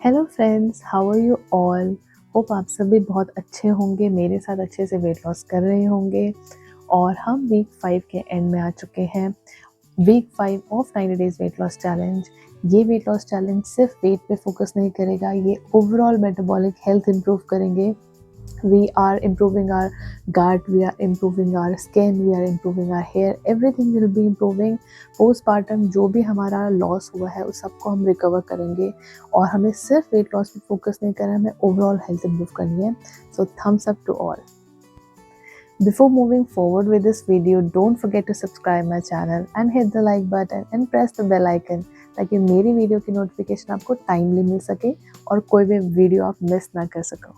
Hello friends, how are you all. Hope आप सभी बहुत अच्छे होंगे, मेरे साथ अच्छे से वेट लॉस कर रहे होंगे। और हम वीक 5 के एंड में आ चुके हैं। Week 5 of 90 days weight loss challenge. ये वेट लॉस चैलेंज सिर्फ वेट पे फोकस नहीं करेगा, ये ओवरऑल मेटाबॉलिक हेल्थ इंप्रूव करेंगे। We are improving our gut, we are improving our skin, we are improving our hair, everything will be improving। Postpartum जो भी हमारा लॉस हुआ है उस सबको हम रिकवर करेंगे। और हमें सिर्फ वेट लॉस पे फोकस नहीं करना है, हमें ओवरऑल हेल्थ इंप्रूव करनी है। So thumbs up to all. Before moving forward with this video, don't forget to subscribe my channel and hit the like button and press the bell icon ताकि मेरी video की notification आपको timely मिल सके और कोई भी वीडियो आप miss ना कर सको।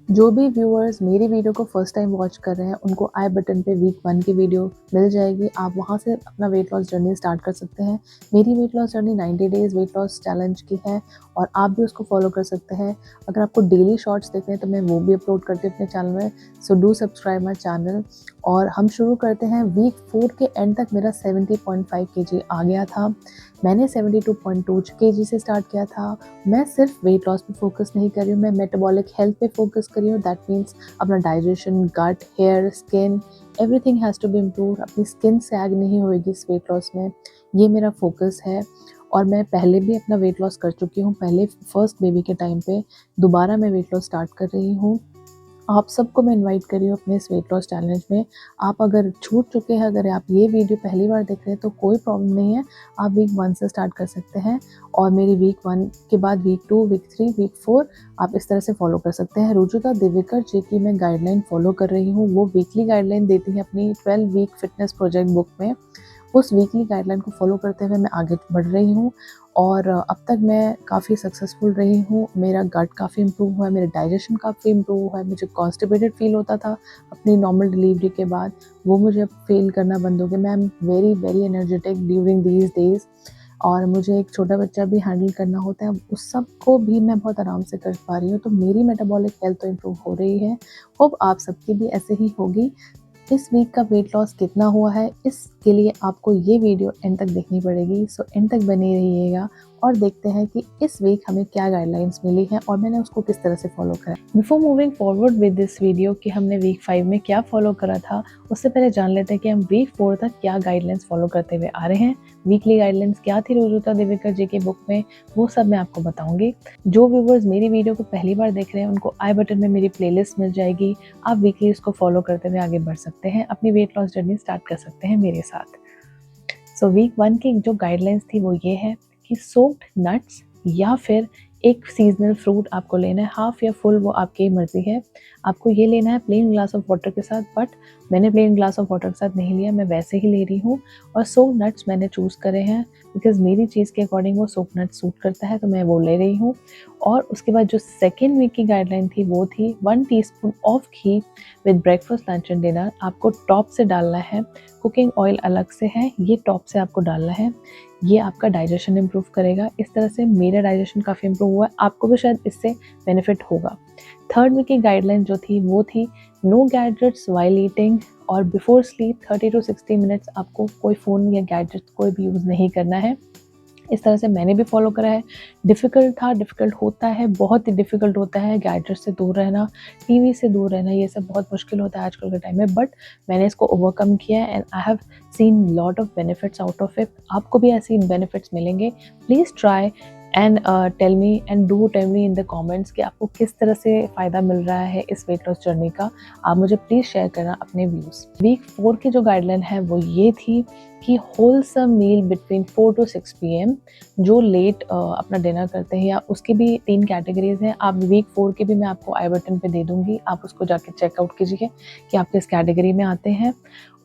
जो भी व्यूअर्स मेरी वीडियो को फर्स्ट टाइम वॉच कर रहे हैं उनको आई बटन पे वीक 1 की वीडियो मिल जाएगी। आप वहां से अपना वेट लॉस जर्नी स्टार्ट कर सकते हैं। मेरी weight loss journey 90 days weight loss challenge की है और आप भी उसको फॉलो कर सकते हैं। अगर आपको डेली शॉर्ट्स देखने हैं तो मैं वो भी अपलोड करती हूँ अपने चैनल में। So do subscribe my channel. और हम शुरू करते हैं। वीक 4 के एंड तक मेरा 70.5 kg आ गया था। मैंने 72.2 kg से स्टार्ट किया था। मैं सिर्फ वेट लॉस पे फोकस नहीं कर रही हूँ, मैं मेटाबॉलिक हेल्थ पे फोकस कर रही हूँ। दैट मीन्स अपना digestion, gut, hair, skin, everything has to be improve. अपनी स्किन सैग नहीं होएगी इस वेट लॉस में, ये मेरा फोकस है। और मैं पहले भी अपना वेट लॉस कर चुकी हूँ, पहले फर्स्ट बेबी के टाइम पे। दोबारा मैं वेट लॉस स्टार्ट कर रही हूँ। आप सबको मैं इनवाइट कर रही हूँ अपने इस वेट लॉस चैलेंज में। आप अगर छूट चुके हैं, अगर आप ये वीडियो पहली बार देख रहे हैं तो कोई प्रॉब्लम नहीं है, आप वीक 1 से स्टार्ट कर सकते हैं। और मेरी वीक 1 के बाद वीक 2, वीक 3, वीक 4 आप इस तरह से फॉलो कर सकते हैं। रुजुता दिवेकर जी की मैं गाइडलाइन फॉलो कर रही हूँ। वो वीकली गाइडलाइन देती है अपनी 12 वीक फिटनेस प्रोजेक्ट बुक में। उस वीकली गाइडलाइन को फॉलो करते हुए मैं आगे बढ़ रही हूँ और अब तक मैं काफ़ी सक्सेसफुल रही हूँ। मेरा गट काफ़ी इम्प्रूव हुआ है, मेरा डाइजेशन काफ़ी इम्प्रूव हुआ है। मुझे कॉन्स्टिपेटेड फील होता था अपनी नॉर्मल डिलीवरी के बाद, वो मुझे अब फील करना बंद हो गया। मैं am very very energetic during these days. और मुझे एक छोटा बच्चा भी हैंडल करना होता है, उस सब को भी मैं बहुत आराम से कर पा रही हूँ। तो मेरी मेटाबॉलिक हेल्थ तो इम्प्रूव हो रही है। होप आप सबकी भी ऐसे ही होगी। इस वीक का वेट लॉस कितना हुआ है इसके लिए आपको ये वीडियो एंड तक देखनी पड़ेगी। सो एंड तक बने रहिएगा और देखते हैं कि इस वीक हमें क्या गाइडलाइंस मिली हैं और मैंने उसको किस तरह से फॉलो करा। Before moving forward with this video कि हमने वीक 5 में क्या फॉलो करा था, उससे पहले जान लेते हैं कि हम वीक 4 तक क्या गाइडलाइंस फॉलो करते हुए आ रहे हैं। वीकली गाइडलाइंस क्या थी रुजुता दिवेकर जी की बुक में, वो सब मैं आपको बताऊंगी। जो व्यूवर्स मेरी वीडियो को पहली बार देख रहे हैं उनको आई बटन में मेरी प्लेलिस्ट मिल जाएगी। आप वीकली इसको फॉलो करते हुए आगे बढ़ सकते हैं, अपनी वेट लॉस जर्नी स्टार्ट कर सकते हैं मेरे साथ। सो वीक 1 की जो गाइडलाइंस थी वो ये है कि सोक्ड नट्स या फिर एक सीजनल फ्रूट आपको लेना है, हाफ या फुल वो आपकी मर्जी है। आपको ये लेना है प्लेन ग्लास ऑफ वाटर के साथ, बट मैंने प्लेन ग्लास ऑफ वाटर के साथ नहीं लिया, मैं वैसे ही ले रही हूँ। और सोक्ड नट्स मैंने चूज़ करे हैं बिकॉज मेरी चीज़ के अकॉर्डिंग वो सोक्ड नट्स सूट करता है, तो मैं वो ले रही हूँ। और उसके बाद जो सेकेंड वीक की गाइडलाइन थी वो थी 1 teaspoon of ghee with breakfast, lunch and dinner. आपको टॉप से डालना है, कुकिंग ऑयल अलग से है, ये टॉप से आपको डालना है। ये आपका डाइजेशन इम्प्रूव करेगा। इस तरह से मेरा डाइजेशन काफ़ी इम्प्रूव हुआ है, आपको भी शायद इससे बेनिफिट होगा। थर्ड वीक की गाइडलाइन जो थी वो थी नो गैजेट्स वाइल ईटिंग और बिफोर स्लीप 30 to 60 मिनट्स आपको कोई फ़ोन या गैजेट्स कोई भी यूज़ नहीं करना है। इस तरह से मैंने भी फॉलो करा है। डिफ़िकल्ट था, डिफ़िकल्ट होता है, बहुत ही डिफ़िकल्ट होता है गैजेट से दूर रहना, टीवी से दूर रहना, ये सब बहुत मुश्किल होता है आजकल के टाइम में, बट मैंने इसको ओवरकम किया है and I have seen lot of benefits out of it. आपको भी ऐसे बेनिफिट्स मिलेंगे। Please try and tell me and do tell me in the comments कि आपको किस तरह से फ़ायदा मिल रहा है इस वेट लॉस जर्नी का। आप मुझे प्लीज़ शेयर करना अपने व्यूज़। वीक 4 की जो गाइडलाइन है वो ये थी कि wholesome meal between 4 to 6 PM। जो लेट अपना डिनर करते हैं या उसकी भी 3 कैटेगरीज हैं। आप वीक 4 के भी मैं आपको आई बटन पे दे दूँगी, आप उसको जाके चेकआउट कीजिए कि आप किस कैटेगरी में आते हैं।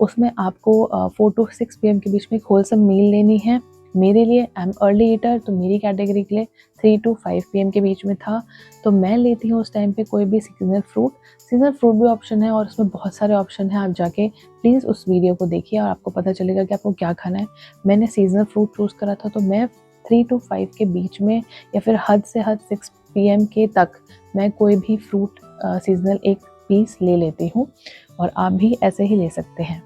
उसमें आपको 4 to 6 PM के बीच में एक होलसम मील लेनी है। मेरे लिए आई एम अर्ली ईटर, तो मेरी कैटेगरी के लिए 3 to 5 PM के बीच में था, तो मैं लेती हूँ उस टाइम पे कोई भी सीजनल फ्रूट। सीजनल फ्रूट भी ऑप्शन है और उसमें बहुत सारे ऑप्शन हैं, आप जाके प्लीज़ उस वीडियो को देखिए और आपको पता चलेगा कि आपको क्या खाना है। मैंने सीजनल फ्रूट चूज़ करा था, तो मैं 3 to 5 के बीच में या फिर हद से हद 6 PM के तक मैं कोई भी फ्रूट सीजनल एक पीस ले लेती हूँ और आप भी ऐसे ही ले सकते हैं।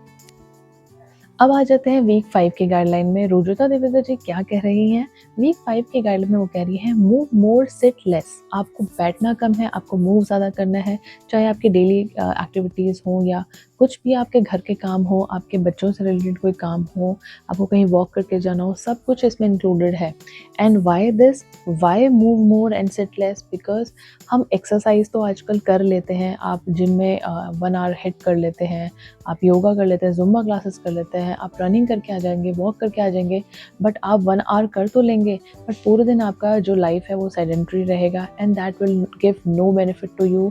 अब आ जाते हैं वीक 5 के गाइडलाइन में। रुजुता दिवेकर जी क्या कह रही हैं? वीक 5 के गाइडलाइन में वो कह रही हैं मूव मोर सिट लेस। आपको बैठना कम है, आपको मूव ज़्यादा करना है, चाहे आपकी डेली एक्टिविटीज़ हों या कुछ भी आपके घर के काम हो, आपके बच्चों से रिलेटेड कोई काम हो, आपको कहीं वॉक करके जाना हो, सब कुछ इसमें इंक्लूडेड है। And why this? Why move more and sit less? Because हम एक्सरसाइज तो आजकल कर लेते हैं, आप जिम में 1 आवर हिट कर लेते हैं, आप योगा कर लेते हैं, ज़ुम्बा क्लासेस कर लेते हैं, आप रनिंग करके आ जाएँगे, वॉक करके आ जाएँगे, बट आप 1 आवर कर तो लेंगे, बट पूरे दिन आपका जो लाइफ है वो सेडेंटरी रहेगा and that will give no benefit to you.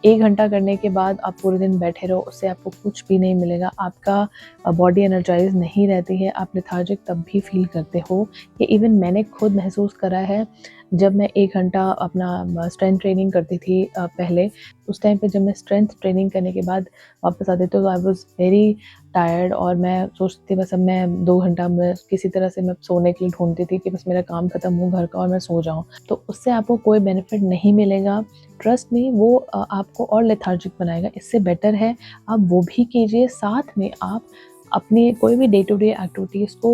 1 घंटा करने के बाद आप पूरे दिन बैठे रहो, उससे आपको कुछ भी नहीं मिलेगा, आपका बॉडी एनर्जाइज़ नहीं रहती है, आप लेथार्जिक तब भी फील करते हो। ये इवन मैंने खुद महसूस करा है, जब मैं 1 घंटा अपना स्ट्रेंथ ट्रेनिंग करती थी पहले, उस टाइम पे जब मैं स्ट्रेंथ ट्रेनिंग करने के बाद वापस आती तो आई वाज़ वेरी टायर्ड और मैं सोचती थी बस अब मैं 2 घंटा मैं किसी तरह से मैं सोने के लिए ढूँढती थी कि बस मेरा काम खत्म हो घर का और मैं सो जाऊँ। तो उससे आपको कोई बेनिफिट नहीं मिलेगा। ट्रस्ट मी वो आपको और लेथार्जिक बनाएगा। इससे बेटर है आप वो भी कीजिए, साथ में आप अपनी कोई भी डे टू डे एक्टिविटीज़ को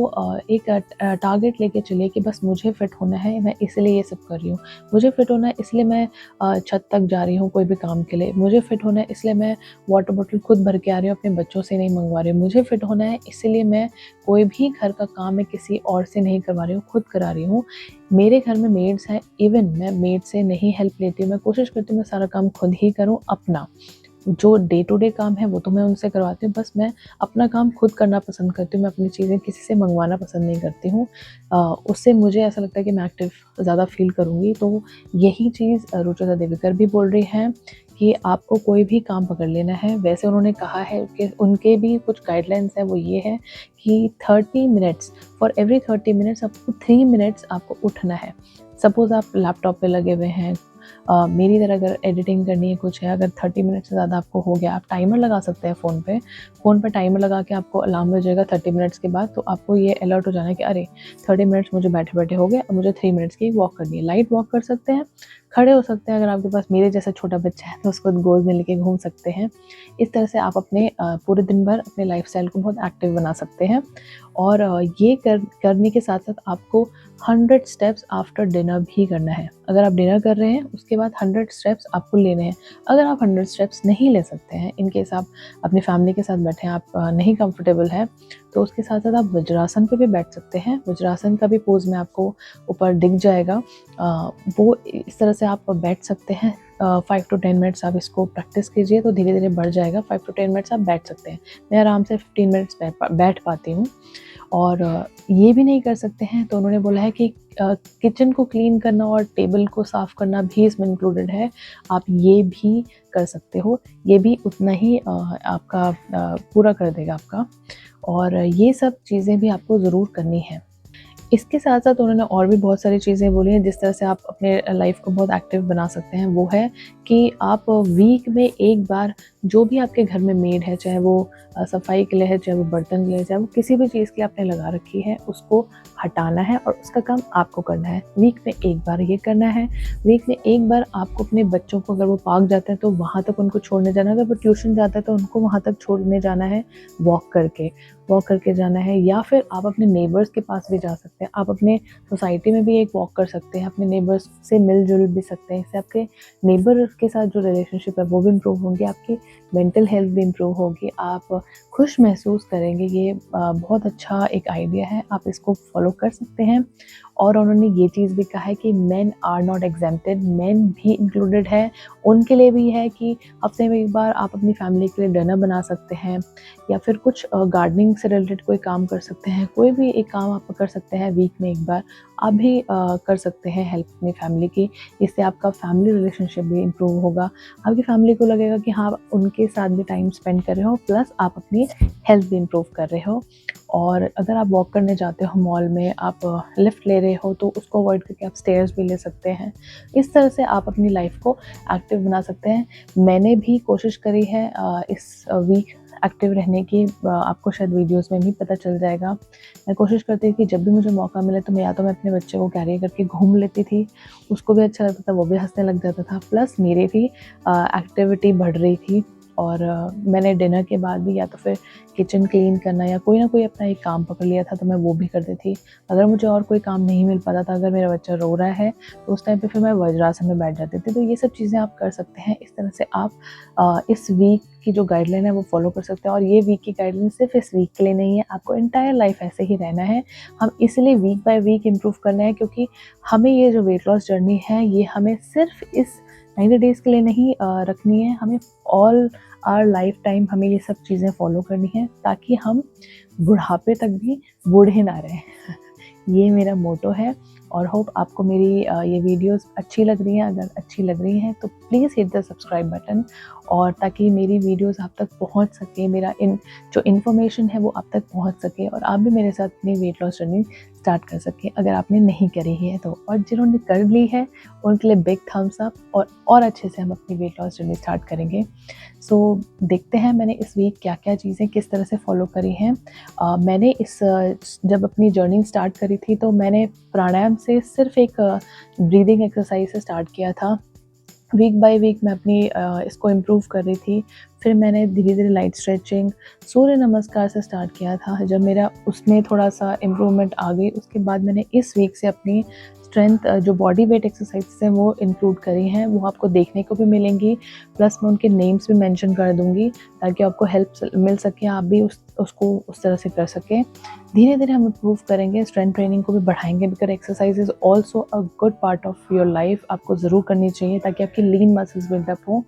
एक टारगेट लेके चलिए कि बस मुझे फिट होना है, मैं इसलिए ये सब कर रही हूँ। मुझे फिट होना है इसलिए मैं छत तक जा रही हूँ कोई भी काम के लिए। मुझे फिट होना है इसलिए मैं वाटर बॉटल खुद भर के आ रही हूँ, अपने बच्चों से नहीं मंगवा रही हूँ। मुझे फिट होना है इसीलिए मैं कोई भी घर का काम मैं किसी और से नहीं करवा रही हूँ, खुद करा रही हूँ। मेरे घर में मेड्स हैं, इवन मैं मेड से नहीं हेल्प लेती हूँ, मैं कोशिश करती हूँ मैं सारा काम खुद ही करूँ अपना। जो डे टू डे काम है वो तो मैं उनसे करवाती हूँ, बस मैं अपना काम खुद करना पसंद करती हूँ, मैं अपनी चीज़ें किसी से मंगवाना पसंद नहीं करती हूँ। उससे मुझे ऐसा लगता है कि मैं एक्टिव ज़्यादा फ़ील करूँगी। तो यही चीज़ रुचिता दिवेकर भी बोल रही हैं कि आपको कोई भी काम पकड़ लेना है। वैसे उन्होंने कहा है कि उनके भी कुछ गाइडलाइंस हैं, वो ये है कि 30 मिनट्स फॉर एवरी 30 मिनट्स आपको 3 मिनट्स आपको उठना है। सपोज़ आप लैपटॉप पे लगे हुए हैं, मेरी तरह अगर एडिटिंग करनी है कुछ है, अगर 30 मिनट से ज़्यादा आपको हो गया, आप टाइमर लगा सकते हैं फ़ोन पे टाइमर लगा के आपको अलार्म बजेगा 30 मिनट्स के बाद, तो आपको ये अलर्ट हो जाना है कि अरे 30 मिनट्स मुझे बैठे-बैठे हो गए, अब मुझे 3 मिनट्स की वॉक करनी है। लाइट वॉक कर सकते हैं, खड़े हो सकते हैं, अगर आपके पास मेरे जैसा छोटा बच्चा है तो उसको गोद में लेके घूम सकते हैं। इस तरह से आप अपने पूरे दिन भर अपने लाइफ़स्टाइल को बहुत एक्टिव बना सकते हैं और ये करने के साथ-साथ आपको 100 स्टेप्स आफ्टर डिनर भी करना है। अगर आप डिनर कर रहे हैं, उसके बाद 100 स्टेप्स आपको लेने हैं। अगर आप 100 स्टेप्स नहीं ले सकते हैं, इन केस आप अपनी फैमिली के साथ बैठे हैं, आप नहीं कंफर्टेबल हैं, तो उसके साथ-साथ आप वज्रासन पे भी बैठ सकते हैं। वज्रासन का भी पोज़ में आपको ऊपर दिख जाएगा। वो इस तरह से आप बैठ सकते हैं। 5 टू 10 मिनट्स आप इसको प्रैक्टिस कीजिए तो धीरे-धीरे बढ़ जाएगा। 5 टू 10 मिनट्स आप बैठ सकते हैं। मैं आराम से 15 मिनट्स बैठ पाती हूँ। और ये भी नहीं कर सकते हैं तो उन्होंने बोला है कि किचन को क्लीन करना और टेबल को साफ़ करना भी इसमें इंक्लूडेड है। आप ये भी कर सकते हो, ये भी उतना ही आपका पूरा कर देगा आपका, और ये सब चीज़ें भी आपको ज़रूर करनी है। इसके साथ-साथ उन्होंने और भी बहुत सारी चीज़ें बोली हैं जिस तरह से आप अपने लाइफ़ को बहुत एक्टिव बना सकते हैं। वो है कि आप वीक में एक बार जो भी आपके घर में मेड है, चाहे वो सफाई के लिए है, चाहे वो बर्तन के लिए है, चाहे वो किसी भी चीज़ के लिए आपने लगा रखी है, उसको हटाना है और उसका काम आपको करना है। वीक में एक बार ये करना है। वीक में एक बार आपको अपने बच्चों को, अगर वो पार्क जाते हैं तो वहाँ तक उनको छोड़ने जाना है, अगर वो ट्यूशन जाता है तो उनको वहाँ तक छोड़ने जाना है वॉक करके जाना है, या फिर आप अपने नेबर्स के पास भी जा सकते हैं। आप अपने सोसाइटी में भी एक वॉक कर सकते हैं, अपने नेबर्स से मिल-जुल भी सकते हैं। इससे आपके नेबर के साथ जो रिलेशनशिप है वो भी इम्प्रूव होंगे, आपकी मेंटल हेल्थ भी इम्प्रूव होगी, आप खुश महसूस करेंगे। ये बहुत अच्छा एक आइडिया है, आप इसको फॉलो कर सकते हैं। और उन्होंने ये चीज़ भी कहा है कि men are not exempted, men भी इंक्लूडेड है। उनके लिए भी है कि हफ्ते में एक बार आप अपनी फैमिली के लिए डिनर बना सकते हैं, या फिर कुछ गार्डनिंग से रिलेटेड कोई काम कर सकते हैं। कोई भी एक काम आप कर सकते हैं वीक में एक बार, आप भी कर सकते हैं हेल्प अपनी फैमिली की। इससे आपका फैमिली रिलेशनशिप भी इम्प्रूव होगा। आपकी फैमिली को लगेगा कि हाँ, आप उनके साथ भी टाइम स्पेंड कर रहे हो, प्लस आप अपनी हेल्थ भी इम्प्रूव कर रहे हो। और अगर आप वॉक करने जाते हो मॉल में, आप लिफ्ट ले रहे हो, तो उसको अवॉइड करके आप स्टेयर्स भी ले सकते हैं। इस तरह से आप अपनी लाइफ को एक्टिव बना सकते हैं। मैंने भी कोशिश करी है इस वीक एक्टिव रहने की, आपको शायद वीडियोस में भी पता चल जाएगा। मैं कोशिश करती थी कि जब भी मुझे मौका मिले तो मैं अपने बच्चे को कैरी करके घूम लेती थी, उसको भी अच्छा लगता था, वो भी हँसने लग जाता था, प्लस मेरी भी एक्टिविटी बढ़ रही थी और मैंने डिनर के बाद भी या तो फिर किचन क्लीन करना या कोई ना कोई अपना एक काम पकड़ लिया था, तो मैं वो भी करती थी। अगर मुझे और कोई काम नहीं मिल पाता था, अगर मेरा बच्चा रो रहा है तो उस टाइम पे फिर मैं वज्रासन में बैठ जाती थी। तो ये सब चीज़ें आप कर सकते हैं। इस तरह से आप इस वीक की जो गाइडलाइन है वो फॉलो कर सकते हैं। और ये वीक की गाइडलाइन सिर्फ इस वीक के लिए नहीं है, आपको एंटायर लाइफ ऐसे ही रहना है। हम इसलिए वीक बाय वीक इम्प्रूव करना है क्योंकि हमें ये जो वेट लॉस जर्नी है ये हमें सिर्फ इस 90 डेज़ के लिए नहीं रखनी है, हमें ऑल आवर लाइफ टाइम हमें ये सब चीज़ें फॉलो करनी है ताकि हम बुढ़ापे तक भी बूढ़े ना रहें। ये मेरा मोटो है और होप आपको मेरी ये वीडियोस अच्छी लग रही हैं। अगर अच्छी लग रही हैं तो please hit the subscribe button, और ताकि मेरी वीडियोस आप तक पहुंच सके, मेरा जो इन्फॉर्मेशन है वो आप तक पहुंच सके और आप भी मेरे साथ अपनी वेट लॉस जर्नी स्टार्ट कर सकें अगर आपने नहीं करी है तो। और जिन्होंने कर ली है उनके लिए बिग थम्स अप, और अच्छे से हम अपनी वेट लॉस जर्नी स्टार्ट करेंगे। सो देखते हैं मैंने इस वीक क्या क्या चीज़ें किस तरह से फॉलो करी हैं। मैंने जब अपनी जर्नी स्टार्ट करी थी तो मैंने प्राणायाम से सिर्फ एक ब्रीदिंग एक्सरसाइज से स्टार्ट किया था। वीक बाय वीक मैं अपनी इसको इम्प्रूव कर रही थी। फिर मैंने धीरे धीरे लाइट स्ट्रेचिंग, सूर्य नमस्कार से स्टार्ट किया था। जब मेरा उसमें थोड़ा सा इम्प्रूवमेंट आ गई उसके बाद मैंने इस वीक से अपनी स्ट्रेंथ जो बॉडी वेट एक्सरसाइज हैं वो इंक्लूड करी हैं। वो आपको देखने को भी मिलेंगी, प्लस मैं उनके नेम्स भी मेंशन कर दूंगी ताकि आपको हेल्प मिल सके, आप भी उसको उस तरह से कर सकें। धीरे धीरे हम इम्प्रूव करेंगे, स्ट्रेंथ ट्रेनिंग को भी बढ़ाएंगे because exercise is also a good part of your life. आपको ज़रूर करनी चाहिए ताकि आपकी लीन मसल्स बिल्डअप हो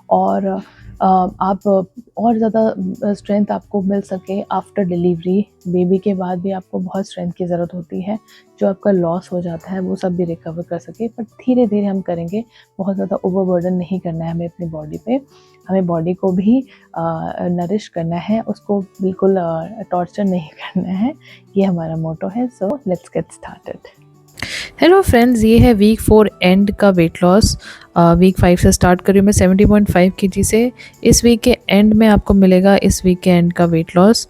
और आप और ज़्यादा स्ट्रेंथ आपको मिल सके आफ्टर डिलीवरी। बेबी के बाद भी आपको बहुत स्ट्रेंथ की ज़रूरत होती है, जो आपका लॉस हो जाता है वो सब भी रिकवर कर सके। बट धीरे धीरे हम करेंगे, बहुत ज़्यादा ओवरबर्डन नहीं करना है हमें अपनी बॉडी पे। हमें बॉडी को भी नरिश करना है, उसको बिल्कुल टॉर्चर नहीं करना है। ये हमारा मोटो है। So let's get started. Hello friends, ये है वीक 4 एंड का वेट लॉस। वीक 5 से स्टार्ट करी हूँ मैं 70.5 kg से। इस वीक के एंड में आपको मिलेगा इस वीक के एंड का वेट लॉस।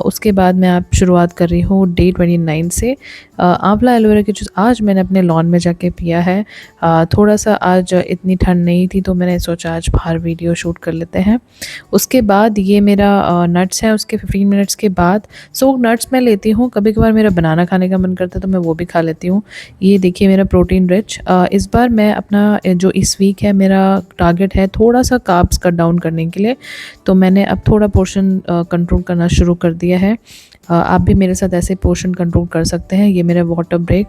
उसके बाद मैं आप शुरुआत कर रही हूँ डे 29 से। आंवला एलोवेरा के जूस आज मैंने अपने लॉन में जाके पिया है। थोड़ा सा आज इतनी ठंड नहीं थी तो मैंने सोचा आज बाहर वीडियो शूट कर लेते हैं। उसके बाद ये मेरा नट्स है। उसके 15 मिनट्स के बाद सोक नट्स मैं लेती हूँ। कभी कभार मेरा बनाना खाने का मन करता है तो मैं वो भी खा लेती हूँ। ये देखिए मेरा प्रोटीन रिच। इस बार मैं अपना जो इस वीक है मेरा टारगेट है थोड़ा सा कार्ब्स कट डाउन करने के लिए, तो मैंने अब थोड़ा पोर्शन कंट्रोल करना शुरू कर दिया है। आप भी मेरे साथ ऐसे पोर्शन कंट्रोल कर सकते हैं। ये मेरा वाटर ब्रेक।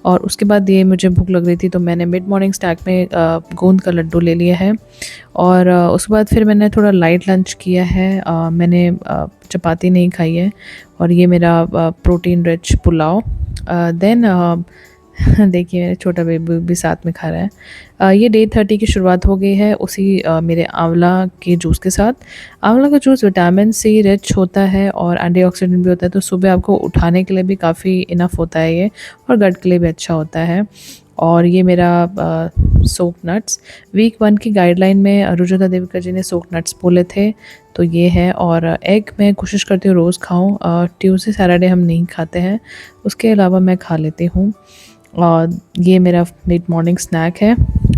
और उसके बाद ये मुझे भूख लग रही थी तो मैंने मिड मॉर्निंग स्नैक में गोंद का लड्डू ले लिया है। और उसके बाद फिर मैंने थोड़ा लाइट लंच किया है। मैंने चपाती नहीं खाई है। और ये मेरा प्रोटीन रिच पुलाव। देन देखिए मेरा छोटा बेबी भी साथ में खा रहा है। ये डे 30 की शुरुआत हो गई है उसी मेरे आंवला के जूस के साथ। आंवला का जूस विटामिन सी रिच होता है और एंटीऑक्सीडेंट भी होता है, तो सुबह आपको उठाने के लिए भी काफ़ी इनफ होता है ये, और गट के लिए भी अच्छा होता है। और ये मेरा सोक नट्स। वीक 1 की गाइडलाइन में रुजुता देविका जी ने सोक नट्स बोले थे, तो ये है। और एग मैं कोशिश करती हूँ रोज़ खाऊँ। ट्यूसडे सैटरडे हम नहीं खाते हैं, उसके अलावा मैं खा लेती हूँ। और ये मेरा मिड मॉर्निंग स्नैक है।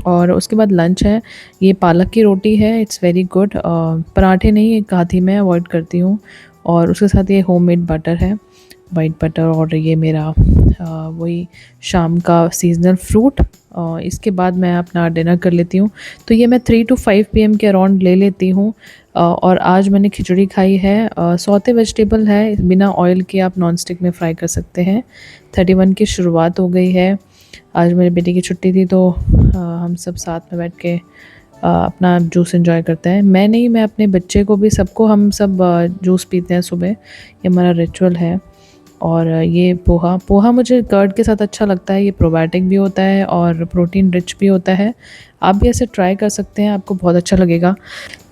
और उसके बाद लंच है, ये पालक की रोटी है। It's very good. पराठे नहीं खाती मैं, अवॉइड करती हूँ। और उसके साथ ये होममेड बटर है, वाइट बटर। और ये मेरा वही शाम का सीजनल फ्रूट। इसके बाद मैं अपना डिनर कर लेती हूँ। तो ये मैं 3 to 5 PM के अराउंड ले लेती हूँ। और आज मैंने खिचड़ी खाई है। सौते वेजिटेबल है, बिना ऑयल के आप नॉन स्टिक में फ्राई कर सकते हैं। 31 की शुरुआत हो गई है। आज मेरे बेटे की छुट्टी थी तो हम सब साथ में बैठ के अपना जूस एंजॉय करते हैं। मैं नहीं, मैं अपने बच्चे को भी, सबको हम सब जूस पीते हैं सुबह। ये हमारा रिचुअल है। और ये पोहा मुझे कर्ड के साथ अच्छा लगता है। ये प्रोबायोटिक भी होता है और प्रोटीन रिच भी होता है। आप भी ऐसे ट्राई कर सकते हैं, आपको बहुत अच्छा लगेगा।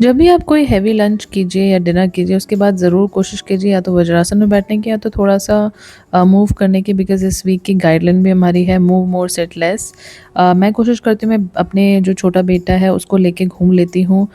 जब भी आप कोई हैवी लंच कीजिए या डिनर कीजिए उसके बाद ज़रूर कोशिश कीजिए या तो वज्रासन में बैठने की या तो थोड़ा सा मूव करने की, बिकॉज इस वीक की गाइडलाइन भी हमारी है मूव मोर सिट लेस। मैं कोशिश करती हूँ मैं अपने जो छोटा बेटा है उसको लेके घूम लेती हूँ।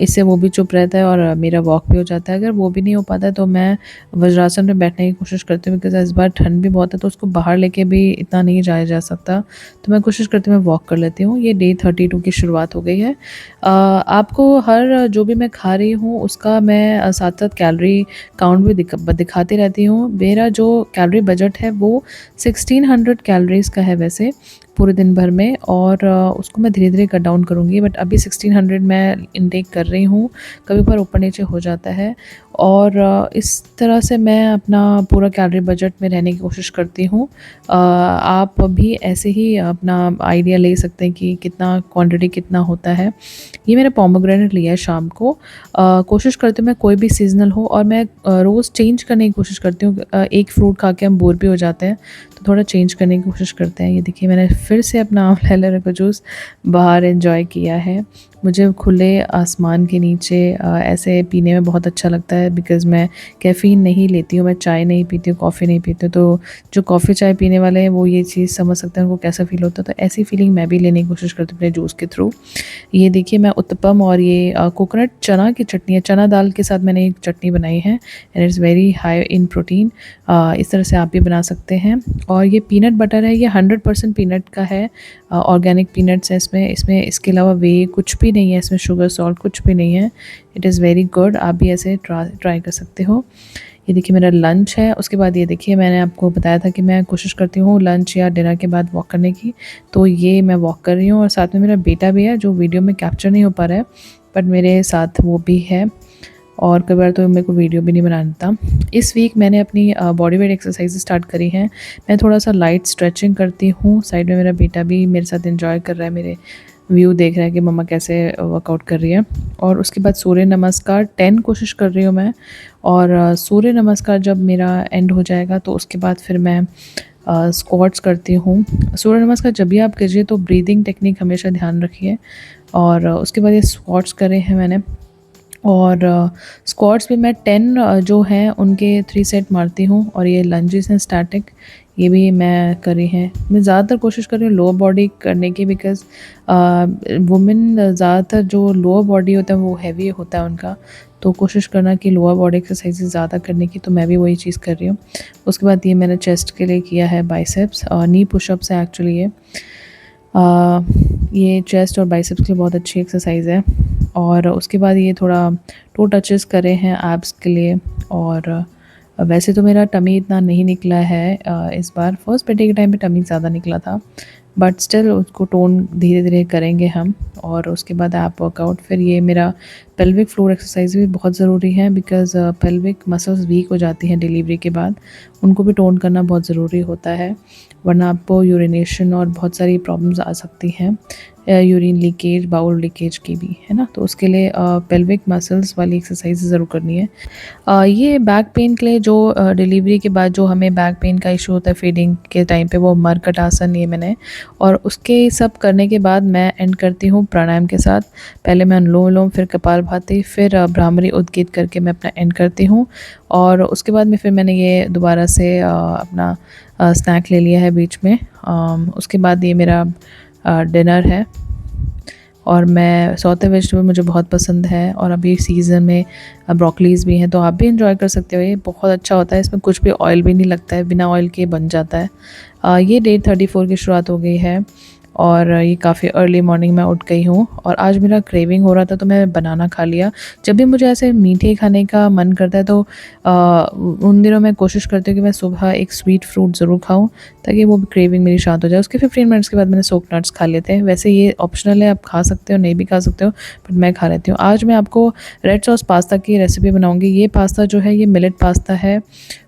इससे वो भी चुप रहता है और मेरा वॉक भी हो जाता है। अगर वो भी नहीं हो पाता है तो मैं वज्रासन में बैठने की कोशिश करती हूँ, बिकॉज इस बार ठंड भी बहुत है तो उसको बाहर लेके भी इतना नहीं जाया जा सकता, तो मैं कोशिश करती हूँ मैं वॉक कर लेती हूँ। ये डे 30 2022 की शुरुआत हो गई है। आपको हर जो भी मैं खा रही हूँ उसका मैं साथ-साथ कैलोरी काउंट भी दिखाती रहती हूँ। मेरा जो कैलोरी बजट है वो 1600 कैलोरीज़ का है वैसे पूरे दिन भर में, और उसको मैं धीरे-धीरे कट डाउन करूँगी, बट अभी 1600 मैं इनटेक कर रही हूँ। कभी-कभार ऊपर-नीचे हो जाता है, और इस तरह से मैं अपना पूरा कैलोरी बजट में रहने की कोशिश करती हूँ। आप भी ऐसे ही अपना आइडिया ले सकते हैं कि कितना क्वांटिटी कितना होता है। ये मैंने पोमेग्रेनेट लिया है शाम को। कोशिश करती हूँ मैं कोई भी सीज़नल हो, और मैं रोज़ चेंज करने की कोशिश करती हूँ। एक फ्रूट खा के हम बोर भी हो जाते हैं, तो थोड़ा चेंज करने की कोशिश करते हैं। ये देखिए मैंने फिर से अपना आँवला एलोवेरा का जूस बाहर एन्जॉय किया है। मुझे खुले आसमान के नीचे ऐसे पीने में बहुत अच्छा लगता है, बिकॉज़ मैं कैफ़ीन नहीं लेती हूँ, मैं चाय नहीं पीती हूँ, कॉफ़ी नहीं पीती हूँ। तो जो कॉफ़ी चाय पीने वाले हैं वो ये चीज़ समझ सकते हैं उनको कैसा फ़ील होता है। तो ऐसी फ़ीलिंग मैं भी लेने की कोशिश करती हूँ अपने जूस के थ्रू। ये देखिए मैं उत्तपम और ये कोकोनट चना की चटनी है, चना दाल के साथ मैंने एक चटनी बनाई है, and it's very high in protein. इस तरह से आप भी बना सकते हैं। और ये पीनट बटर है, ये 100% पीनट का है, ऑर्गेनिक पीनट्स हैं इसमें। इसके अलावा वे कुछ भी नहीं है, इसमें शुगर सॉल्ट कुछ भी नहीं है। इट इज़ वेरी गुड, आप भी ऐसे ट्राई कर सकते हो। ये देखिए मेरा लंच है। उसके बाद ये देखिए मैंने आपको बताया था कि मैं कोशिश करती हूँ लंच या डिनर के बाद वॉक करने की, तो ये मैं वॉक कर रही हूँ, और साथ में मेरा बेटा भी है जो वीडियो में कैप्चर नहीं हो पा रहा है, बट मेरे साथ वो भी है, और कई बार तो मेरे को वीडियो भी नहीं बनाना आता। इस वीक मैंने अपनी बॉडी वेट एक्सरसाइज स्टार्ट करी हैं। मैं थोड़ा सा लाइट स्ट्रेचिंग करती हूँ, साइड में मेरा बेटा भी मेरे साथ एंजॉय कर रहा है, मेरे व्यू देख रहा है कि मम्मा कैसे वर्कआउट कर रही है। और उसके बाद सूर्य नमस्कार 10 कोशिश कर रही हूँ मैं, और सूर्य नमस्कार जब मेरा एंड हो जाएगा तो उसके बाद फिर मैं स्क्वाट्स करती हूँ। सूर्य नमस्कार जब भी आप कीजिए तो ब्रीदिंग टेक्निक हमेशा ध्यान रखिए। और उसके बाद ये स्क्वाट्स करे हैं मैंने, और स्क्वाट्स भी मैं 10 जो हैं उनके 3 सेट मारती हूँ, और ये लंजेस हैं स्टैटिक, ये भी मैं करी हैं। मैं ज़्यादातर कोशिश कर रही हूँ लोअर बॉडी करने की, बिकॉज़ वुमेन ज़्यादातर जो लोअर बॉडी होता है वो हैवी होता है उनका, तो कोशिश करना कि लोअर बॉडी एक्सरसाइजेज़ ज़्यादा करने की, तो मैं भी वही चीज़ कर रही हूँ। उसके बाद ये मैंने चेस्ट के लिए किया है बाइसेप्स, नी पुशअप्स है एक्चुअली ये। ये चेस्ट और बाइसेप्स के लिए बहुत अच्छी एक्सरसाइज है। और उसके बाद ये थोड़ा टो टचेस करे हैं एब्स के लिए। और वैसे तो मेरा टमी इतना नहीं निकला है इस बार, फर्स्ट बर्थडे के टाइम पे टमी ज़्यादा निकला था, बट स्टिल उसको टोन धीरे धीरे करेंगे हम। और उसके बाद ऐप वर्कआउट, फिर ये मेरा पेल्विक फ्लोर एक्सरसाइज भी बहुत ज़रूरी है, बिकॉज़ पेल्विक मसल्स वीक हो जाती हैं डिलीवरी के बाद, उनको भी टोन करना बहुत ज़रूरी होता है, वरना आपको यूरिनेशन और बहुत सारी प्रॉब्लम्स आ सकती हैं, यूरिन लीकेज, बाउल लीकेज की भी, है ना। तो उसके लिए पेल्विक मसल्स वाली एक्सरसाइज ज़रूर करनी है। ये बैक पेन के लिए जो डिलीवरी के बाद जो हमें बैक पेन का इशू होता है फीडिंग के टाइम पे, वो मरकट आसन ये मैंने, और उसके सब करने के बाद मैं एंड करती हूँ प्राणायाम के साथ। पहले मैं अनुलोम विलोम, फिर कपालभाति, फिर भ्रामरी उद्गीत करके मैं अपना एंड करती हूँ। और उसके बाद में फिर मैंने ये दोबारा से अपना स्नैक ले लिया है बीच में। उसके बाद ये मेरा डिनर है, और मैं सौते वेजिटेबल मुझे बहुत पसंद है, और अभी सीज़न में ब्रोकलीज़ भी हैं, तो आप भी एंजॉय कर सकते हो। ये बहुत अच्छा होता है, इसमें कुछ भी ऑयल भी नहीं लगता है, बिना ऑयल के बन जाता है। ये डे 34 की शुरुआत हो गई है, और ये काफ़ी अर्ली मॉर्निंग में उठ गई हूँ, और आज मेरा क्रेविंग हो रहा था तो मैं बनाना खा लिया। जब भी मुझे ऐसे मीठे खाने का मन करता है तो उन दिनों मैं कोशिश करती हूँ कि मैं सुबह एक स्वीट फ्रूट ज़रूर खाऊं, ताकि वो क्रेविंग मेरी शांत हो जाए। उसके 15 मिनट्स के बाद मैंने सोक नट्स खा लेते हैं। वैसे ये ऑप्शनल है, आप खा सकते हो, नहीं भी खा सकते हो, बट मैं खा लेती हूँ। आज मैं आपको रेड सॉस पास्ता की रेसिपी बनाऊँगी। ये पास्ता जो है ये मिलेट पास्ता है,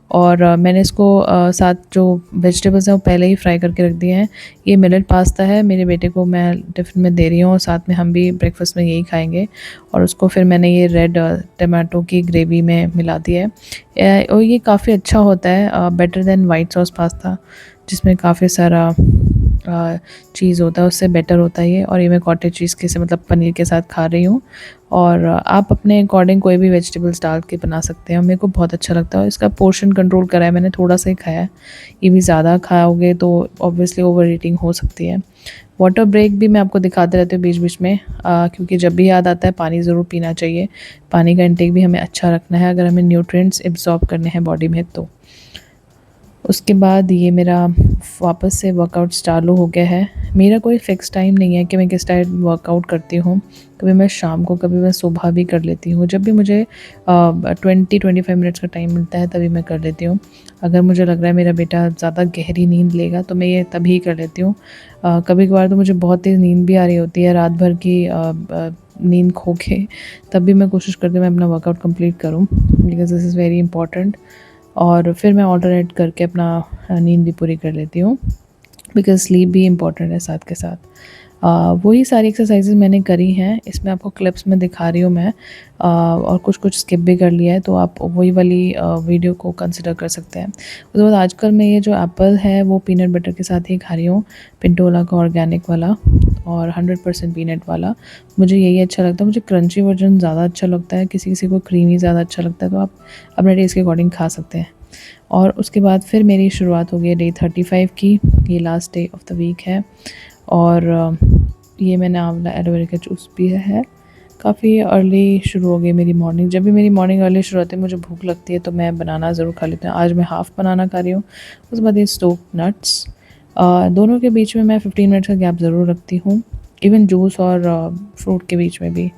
और मैंने इसको साथ जो वेजिटेबल्स हैं वो पहले ही फ्राई करके रख दिए हैं। ये मिलेट पास्ता है, मेरे बेटे को मैं टिफ़िन में दे रही हूँ, और साथ में हम भी ब्रेकफास्ट में यही खाएंगे। और उसको फिर मैंने ये रेड टमाटो की ग्रेवी में मिला दिया है, और ये काफ़ी अच्छा होता है, better than white sauce pasta जिसमें काफ़ी सारा चीज़ होता है, उससे बेटर होता है ये। और ये मैं कॉटेज चीज़ के से मतलब पनीर के साथ खा रही हूँ, और आप अपने अकॉर्डिंग कोई भी वेजिटेबल्स डाल के बना सकते हैं। मेरे को बहुत अच्छा लगता है। इसका पोर्शन कंट्रोल करा है मैंने, थोड़ा सा ही खाया है, ये भी ज़्यादा खाओगे तो ऑब्वियसली ओवर ईटिंग हो सकती है। वाटर ब्रेक भी मैं आपको दिखाते रहती हूँ बीच बीच में, क्योंकि जब भी याद आता है पानी ज़रूर पीना चाहिए। पानी का इंटेक भी हमें अच्छा रखना है अगर हमें न्यूट्रिएंट्स एब्जॉर्ब करने हैं बॉडी में तो। उसके बाद ये मेरा वापस से वर्कआउट चालू हो गया है। मेरा कोई फ़िक्स टाइम नहीं है कि मैं किस टाइम वर्कआउट करती हूँ। कभी मैं शाम को, कभी मैं सुबह भी कर लेती हूँ। जब भी मुझे 20-25 मिनट्स का टाइम मिलता है तभी मैं कर लेती हूँ। अगर मुझे लग रहा है मेरा बेटा ज़्यादा गहरी नींद लेगा तो मैं ये तभी कर लेती हूँ। कभी-कभार तो मुझे बहुत तेज़ नींद भी आ रही होती है रात भर की नींद खो के, तब भी मैं कोशिश करती हूँ मैं अपना वर्कआउट कंप्लीट करूँ, because this is very important. और फिर मैं ऑल्टरनेट करके अपना नींद भी पूरी कर लेती हूँ, बिकॉज़ स्लीप भी इम्पॉर्टेंट है साथ के साथ। वही सारी एक्सरसाइज़ेज़ मैंने करी हैं, इसमें आपको क्लिप्स में दिखा रही हूँ मैं, और कुछ स्किप भी कर लिया है, तो आप वही वाली वीडियो को कंसिडर कर सकते हैं। उसके बाद आजकल मैं ये जो एप्पल है वो पीनट बटर के साथ ही खा रही हूँ, पिंटोला का ऑर्गेनिक वाला और 100% पीनट वाला। मुझे यही अच्छा लगता है, मुझे क्रंची वर्जन ज़्यादा अच्छा लगता है, किसी-किसी को क्रीमी ज़्यादा अच्छा लगता है, तो आप अपने टेस्ट के अकॉर्डिंग खा सकते हैं। और उसके बाद फिर मेरी शुरुआत हो गई है डे 35 की, ये last day of the week है। और ये मैंने आंवला एलोवेरा का जूस पिया है। काफ़ी अर्ली शुरू हो गई मेरी मॉर्निंग। जब भी मेरी मॉर्निंग अर्ली शुरू होती है, मुझे भूख लगती है तो मैं बनाना ज़रूर खा लेती हूँ। आज मैं हाफ़ बनाना खा रही हूँ। उसके बाद ये स्टोक्ड नट्स, दोनों के बीच में मैं 15 मिनट्स का गैप ज़रूर रखती हूँ, इवन जूस और फ्रूट के बीच में भी।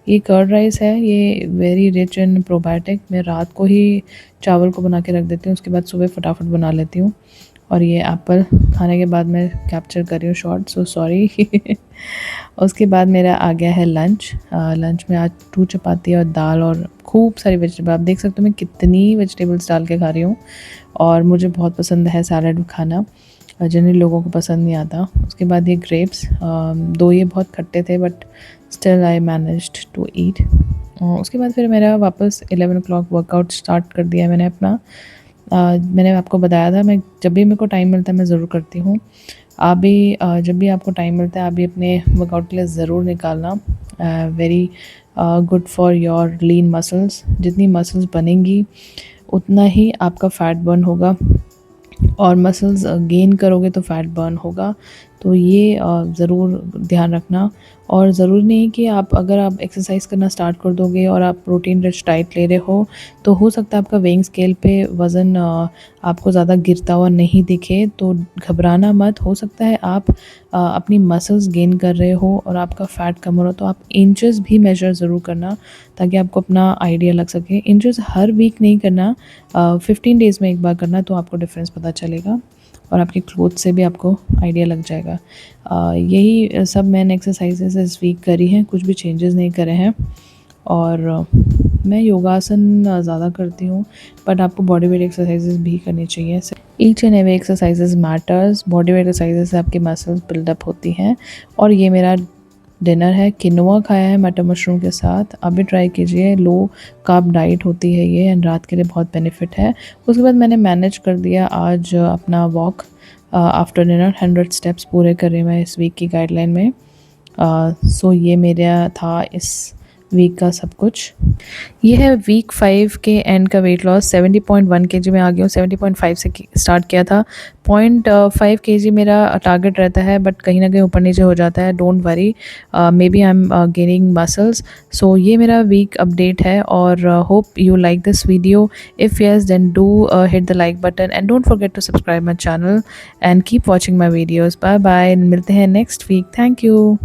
ये कर्ड राइस है, ये वेरी रिच इन प्रोबायोटिक। मैं रात को ही चावल को बना के रख देती हूँ, उसके बाद सुबह फटाफट बना लेती हूँ। और ये एप्पल खाने के बाद मैं कैप्चर कर रही हूँ शॉट, सो सॉरी। उसके बाद मेरा आ गया है लंच। लंच में आज 2 चपाती और दाल और खूब सारी वेजिटेबल। आप देख सकते हो मैं कितनी वेजिटेबल्स डाल के खा रही हूँ, और मुझे बहुत पसंद है सैलड खाना, जिन्हें लोगों को पसंद नहीं आता। उसके बाद ये ग्रेप्स, दो ये बहुत खट्टे थे but still I managed to eat. उसके बाद फिर मेरा वापस 11 o'clock वर्कआउट स्टार्ट कर दिया मैंने अपना। मैंने आपको बताया था, मैं जब भी मेरे को टाइम मिलता है मैं ज़रूर करती हूँ। आप भी जब भी आपको टाइम मिलता है आप भी अपने वर्कआउट के लिए ज़रूर निकालना। Very good for your lean muscles. जितनी मसल्स बनेंगी उतना ही आपका फ़ैट बर्न होगा, और मसल्स गेन करोगे तो फ़ैट बर्न होगा। तो ये ज़रूर ध्यान रखना। और ज़रूरी नहीं कि अगर आप एक्सरसाइज करना स्टार्ट कर दोगे और आप प्रोटीन रिच डाइट ले रहे हो सकता है आपका वेइंग स्केल पे वज़न आपको ज़्यादा गिरता हुआ नहीं दिखे, तो घबराना मत। हो सकता है आप अपनी मसल्स गेन कर रहे हो और आपका फ़ैट कम हो रहा हो, तो आप इंचेस भी मेजर ज़रूर करना ताकि आपको अपना आइडिया लग सके। इंचेस हर वीक नहीं करना, 15 डेज़ में एक बार करना, तो आपको डिफरेंस पता चलेगा और आपके क्लोथ से भी आपको आइडिया लग जाएगा। यही सब मैंने एक्सरसाइजेस इस वीक करी हैं, कुछ भी चेंजेस नहीं करे हैं। और मैं योगासन ज़्यादा करती हूँ, बट आपको बॉडी वेट एक्सरसाइजेस भी करनी चाहिए। Each and every exercises matters. Body weight exercises से आपकी मसल्स बिल्डअप होती हैं। और ये मेरा डिनर है, किनोआ खाया है मटर मशरूम के साथ। आप भी ट्राई कीजिए, लो कार्ब डाइट होती है ये, एंड रात के लिए बहुत बेनिफिट है। उसके बाद मैंने मैनेज कर दिया आज अपना वॉक। आफ्टर डिनर 100 स्टेप्स पूरे कर रही मैं इस वीक की गाइडलाइन में। सो ये मेरा था इस वीक का सब कुछ। ये है वीक 5 के एंड का वेट लॉस। 70.1 केजी में आ गई हूँ। 70.5 से स्टार्ट किया था। 0.5 केजी मेरा टारगेट रहता है, बट कहीं ना कहीं ऊपर नीचे हो जाता है। Don't worry, maybe I am gaining muscles. So ये मेरा वीक अपडेट है, और hope you like this video. If yes then do hit the like button, and don't forget to subscribe my channel, and keep watching my videos. Bye bye, मिलते हैं next week. Thank you.